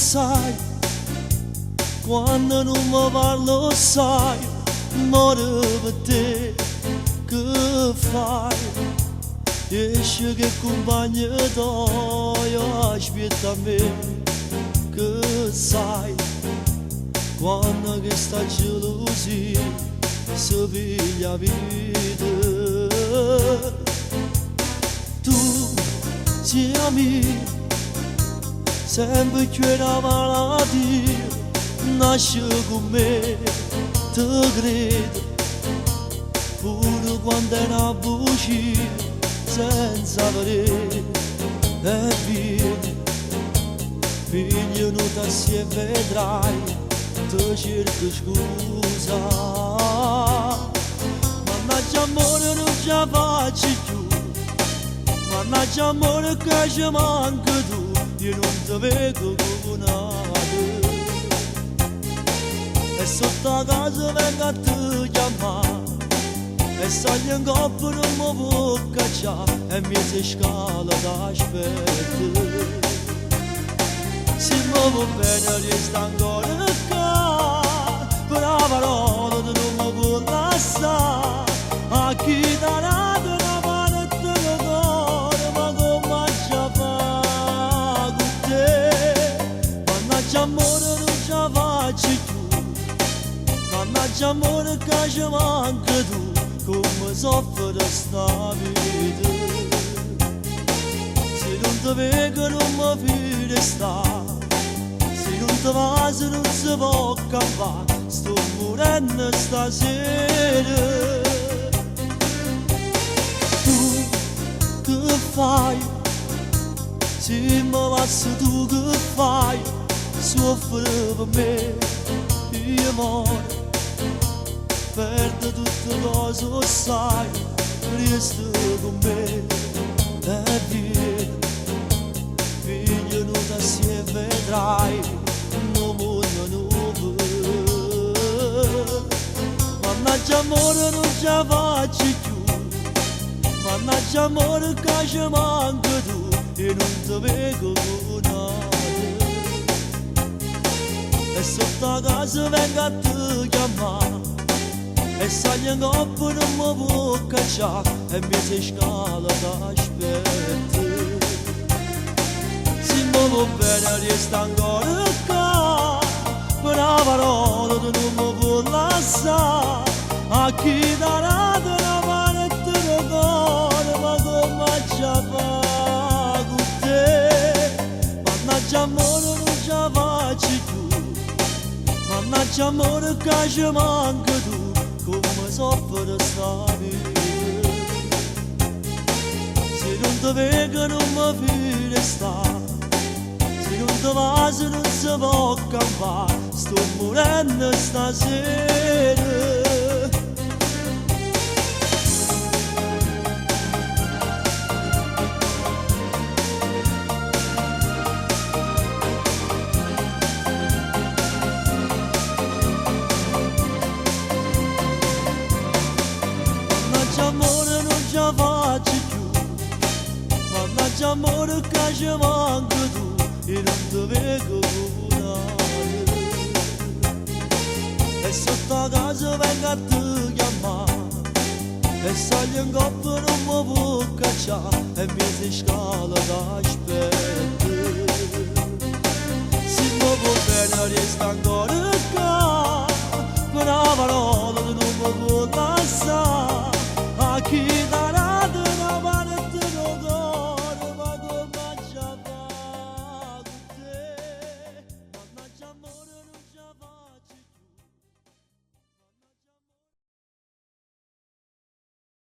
sai, quando non mi parlo sai, muore per te, che fai? Esce che compagno io aspetta a me, che sai, quando che sta gelosia si piglia vita. Tu siami sempre più la malattia, nasce con me, te credo, pure quando è una bugia, senza vedere, e vieni, venuta assieme vedrai, te cerco scusa, mannaggia amore non ce la faccio più, mannaggia amore che ci manca tu, io non ti vedo come nato, e sotto la casa vengo a te chiamare, e sali in coppa non mi può cacciare, e mi si scala d'aspetto. Se mi va bene resta ancora qua, per la parola tu non mi può lasciare, a chi ti ha dato una parte del cuore, ma come ci fa con te? Mannaggia amore non ce la faccio più, mannaggia amore che ci manca tu, come soffre sta vita. Se non ti vedo non mi fide sta, se non ti va se non si può campare, sto morendo stasera. Tu che fai? Se mi passi tu che fai? Soffri per me, io muoio, perdo tutte cose, sai, resta con me, e vieni, figlio non ti assieme vedrai, non mondo nuovo, mannaggia amore non ce la faccio più, mannaggia amore che ci manca tu, e non ti vedo con nato, e sotto la casa vengo a te chiamare, e sali in coppa non mi può cacciare, e mi si scala d'aspetto. Se mi va bene resta ancora qua, per la parola tu non mi può lasciare, a chi ti ha dato una parte del cuore, ma come ci fa con te? Mannaggia amore non ce la faccio più, mannaggia amore che ci manca tu, come soffre sta vita. Se non ti vedo non mi fide sta, se non ti va se non si può campare, sto morendo stasera. Amore non ce la faccio più, mannaggia amore che ci manca tu, e non ti vedo come nato, e sotto la casa vengo a te chiamare, e sali in coppa non mi può cacciare, e mi si scala d'aspetto. Se mi va bene resta ancora qua, per la parola tu non mi può lasciare, a chi ti ha